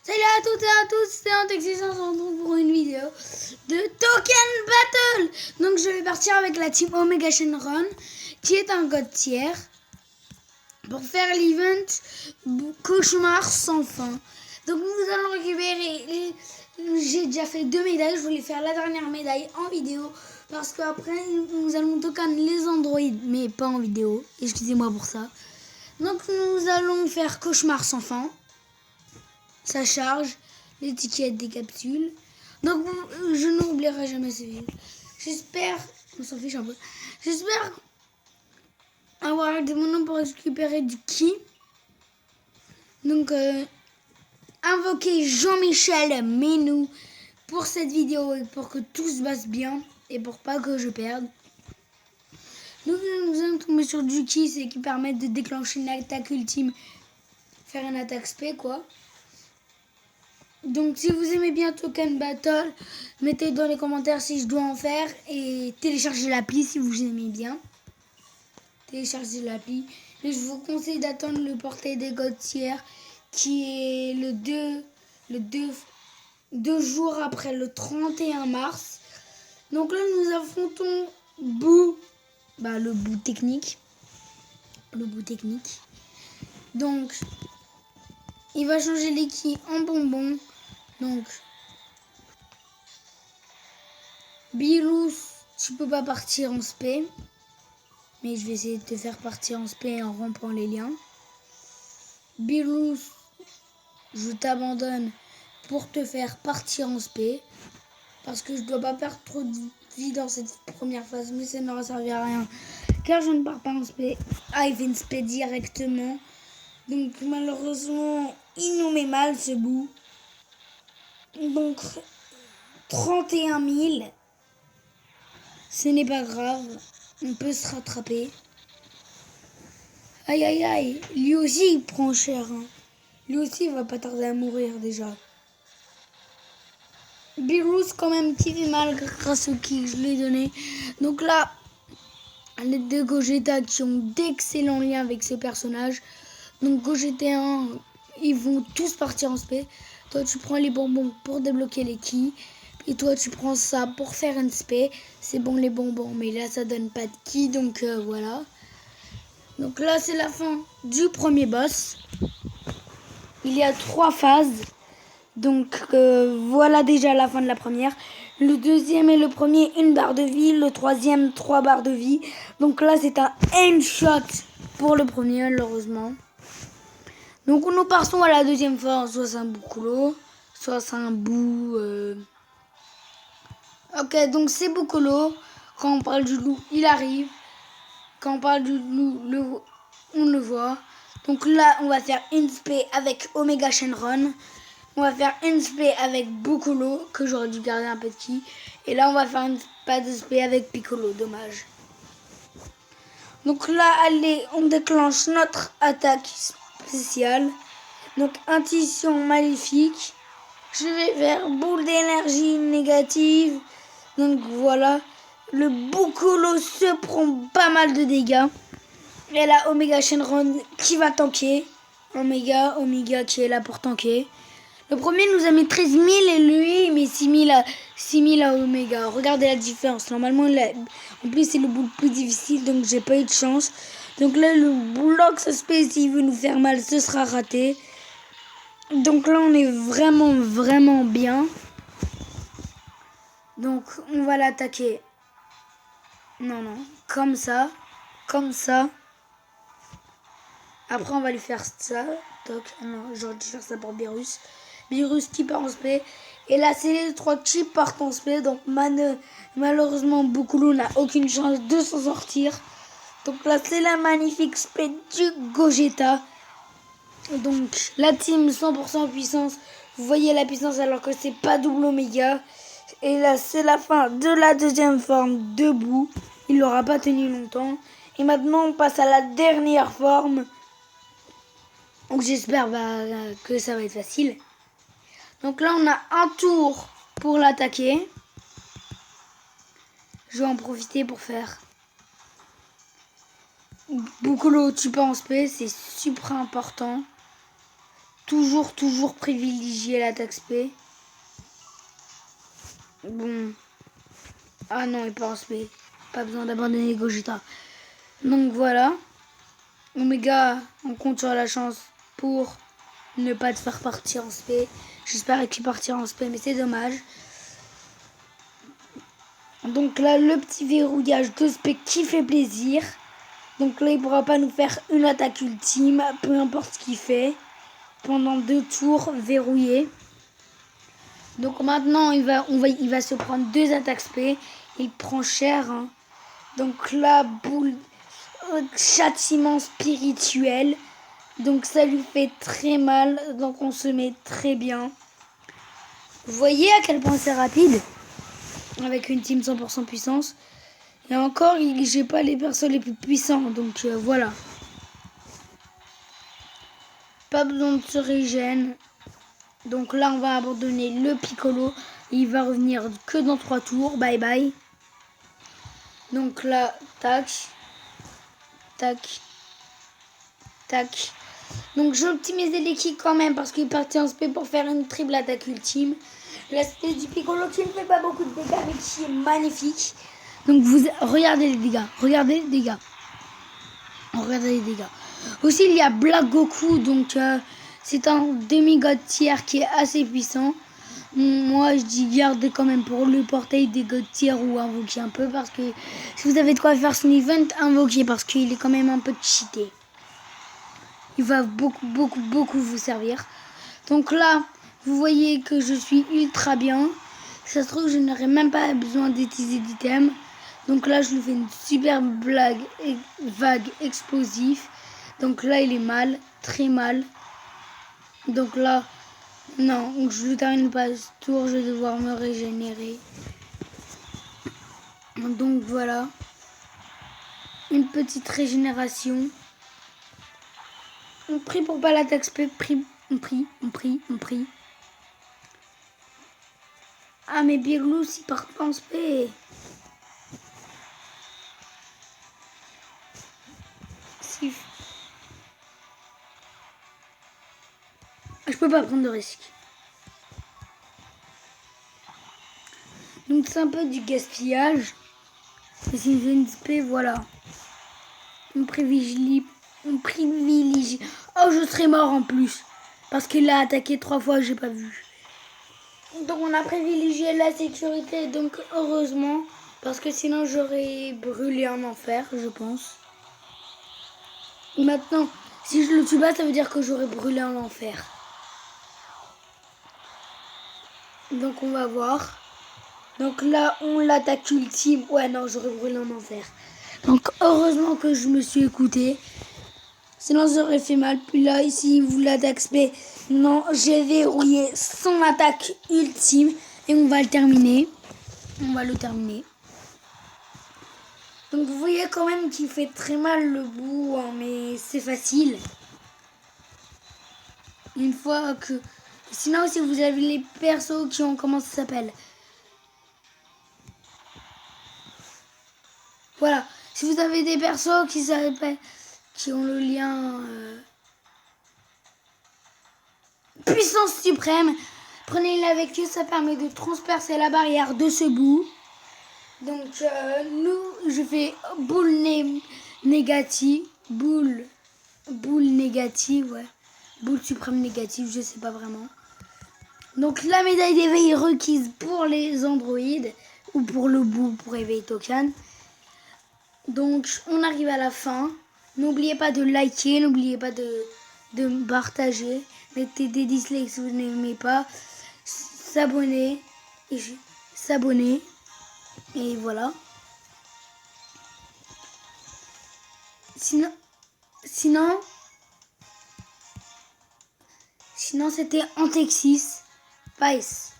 Salut à toutes et à tous, c'est Antexis, on se retrouve pour une vidéo de Token Battle. Donc je vais partir avec la team Omega Shenron, qui est un god tiers, pour faire l'event Cauchemar sans fin. Donc nous allons récupérer, j'ai déjà fait 2 médailles, je voulais faire la dernière médaille en vidéo, parce qu'après nous allons token les androïdes, mais pas en vidéo, excusez-moi pour ça. Donc nous allons faire Cauchemar sans fin. Ça charge, l'étiquette des capsules. Donc je n'oublierai jamais ce vidéo. J'espère, on s'en fiche un peu. J'espère avoir des moments pour récupérer du ki. Donc invoquez Jean-Michel Menou pour cette vidéo et pour que tout se passe bien et pour pas que je perde. Donc nous allons tomber sur du ki, c'est qui permet de déclencher une attaque ultime, faire une attaque spé quoi. Donc si vous aimez bien Token Battle, mettez dans les commentaires si je dois en faire et téléchargez l'appli si vous aimez bien. Téléchargez l'appli. Mais je vous conseille d'attendre le portail des god tiers qui est le 2 jours après le 31 mars. Donc là nous affrontons le bout technique. Donc il va changer les ki en bonbons. Donc, Bilous, tu peux pas partir en spé. Mais je vais essayer de te faire partir en spé en rompant les liens. Bilous, je t'abandonne pour te faire partir en spé. Parce que je dois pas perdre trop de vie dans cette première phase. Mais ça n'aura servi à rien. Car je ne pars pas en spé. Ah, il fait une spé directement. Donc malheureusement, il nous met mal ce bout. Donc 31 000. Ce n'est pas grave. On peut se rattraper. Aïe aïe aïe. Lui aussi il prend cher. Hein. Lui aussi il va pas tarder à mourir déjà. Beerus quand même qui fait mal grâce au kick que je l'ai donné. Donc là, les deux Gogeta qui ont d'excellents liens avec ce personnage. Donc Gogeta 1, ils vont tous partir en spé. Toi tu prends les bonbons pour débloquer les ki. Et toi tu prends ça pour faire une spé. C'est bon les bonbons, mais là ça donne pas de ki, donc voilà. Donc là c'est la fin du premier boss. Il y a 3 phases. Donc voilà déjà la fin de la première. Le deuxième et le premier, 1 barre de vie. Le troisième, 3 barres de vie. Donc là c'est un one-shot pour le premier malheureusement. Donc nous passons à la deuxième phase. Soit c'est un Boucolo, soit c'est un bout... Ok, donc c'est Boucolo. Quand on parle du loup, il arrive. Quand on parle du loup, on le voit. Donc là, on va faire une spé avec Omega Shenron. On va faire une spé avec Boucolo, que j'aurais dû garder un peu de ki. Et là, on va faire une pas de spé avec Piccolo, dommage. Donc là, allez, on déclenche notre attaque spéciale. Donc, intuition maléfique. Je vais faire boule d'énergie négative. Donc voilà, le Boucolo se prend pas mal de dégâts. Et là, Omega Shenron qui va tanker. Omega qui est là pour tanker. Le premier nous a mis 13 000 et lui il met 6 000 à Omega. Regardez la différence. Normalement, en plus c'est le bout le plus difficile, donc j'ai pas eu de chance. Donc là, le bloc suspect, s'il veut nous faire mal, ce sera raté. Donc là, on est vraiment bien. Donc, on va l'attaquer. Non, comme ça. Après, on va lui faire ça. Toc. Non, j'aurais dû faire ça pour Beerus. Beerus qui part en spé. Et là, c'est les 3 qui partent en spé. Donc, malheureusement, Boucolo n'a aucune chance de s'en sortir. Donc là, c'est la magnifique spé du Gogeta. Donc, la team 100% puissance. Vous voyez la puissance alors que c'est pas double Oméga. Et là, c'est la fin de la deuxième forme debout. Il n'aura pas tenu longtemps. Et maintenant, on passe à la dernière forme. Donc, j'espère que ça va être facile. Donc là, on a un tour pour l'attaquer. Je vais en profiter pour faire Boucolo, tu peux en spé, c'est super important. toujours privilégier l'attaque spé. Bon. Ah non, il part en spé. Pas besoin d'abandonner Gogeta. Donc voilà. Omega, on compte sur la chance pour ne pas te faire partir en spé. J'espère qu'il partira en spé, mais c'est dommage. Donc là, le petit verrouillage de spé qui fait plaisir. Donc là, il ne pourra pas nous faire une attaque ultime, peu importe ce qu'il fait. Pendant 2 tours verrouillés. Donc maintenant, il va se prendre 2 attaques spé. Il prend cher. Hein. Donc là, boule, châtiment spirituel. Donc ça lui fait très mal. Donc on se met très bien. Vous voyez à quel point c'est rapide. Avec une team 100% puissance. Et encore, j'ai pas les persos les plus puissants. Donc voilà. Pas besoin de se régène. Donc là, on va abandonner le Piccolo. Il va revenir que dans 3 tours. Bye bye. Donc là, tac. Tac. Tac. Donc j'ai optimisé les kicks quand même parce qu'il est parti en spé pour faire une triple attaque ultime. L'aspect du Piccolo qui ne fait pas beaucoup de dégâts mais qui est magnifique. Donc vous regardez les dégâts. Regardez les dégâts. Regardez les dégâts. Aussi il y a Black Goku. Donc c'est un demi-god tier qui est assez puissant. Moi je dis gardez quand même pour le portail des god tier ou invoquer un peu. Parce que si vous avez de quoi faire son event, invoquez parce qu'il est quand même un peu cheaté. Il va beaucoup vous servir. Donc là, vous voyez que je suis ultra bien. Ça se trouve, je n'aurai même pas besoin d'utiliser d'items. Donc là, je lui fais une super vague explosif. Donc là, il est mal, très mal. Donc là, non, je ne termine pas ce tour. Je vais devoir me régénérer. Donc voilà. Une petite régénération. On prie pour pas l'attaque spé. On prie. Ah mais Birlous il part pas en spé. Si. Je peux pas prendre de risque. Donc c'est un peu du gaspillage. Et si j'ai une spé, voilà. On privilégie. Oh je serais mort en plus. Parce qu'il a attaqué 3 fois, j'ai pas vu. Donc on a privilégié la sécurité, donc heureusement. Parce que sinon j'aurais brûlé en enfer, je pense. Et maintenant, si je le tue pas, ça veut dire que j'aurais brûlé en enfer. Donc on va voir. Donc là, on l'attaque ultime. Ouais, non, j'aurais brûlé en enfer. Donc heureusement que je me suis écouté. Sinon, ça aurait fait mal. Puis là, ici, vous l'attaque spé. Non, j'ai verrouillé son attaque ultime. Et on va le terminer. Donc vous voyez quand même qu'il fait très mal le bout. Hein, mais c'est facile. Une fois que... Sinon, si vous avez les persos qui ont... Comment ça s'appelle ? Voilà. Si vous avez des persos qui ont le lien... Puissance suprême. Prenez-le avec eux, ça permet de transpercer la barrière de ce bout. Donc, je fais boule négative. Boule négative, ouais. Boule suprême négative, je sais pas vraiment. Donc, la médaille d'éveil est requise pour les androïdes. Ou pour le bout, pour éveiller token. Donc, on arrive à la fin. N'oubliez pas de liker, n'oubliez pas de partager. Mettez des dislikes si vous n'aimez pas. S'abonner. Et voilà. Sinon c'était Antexis. Peace.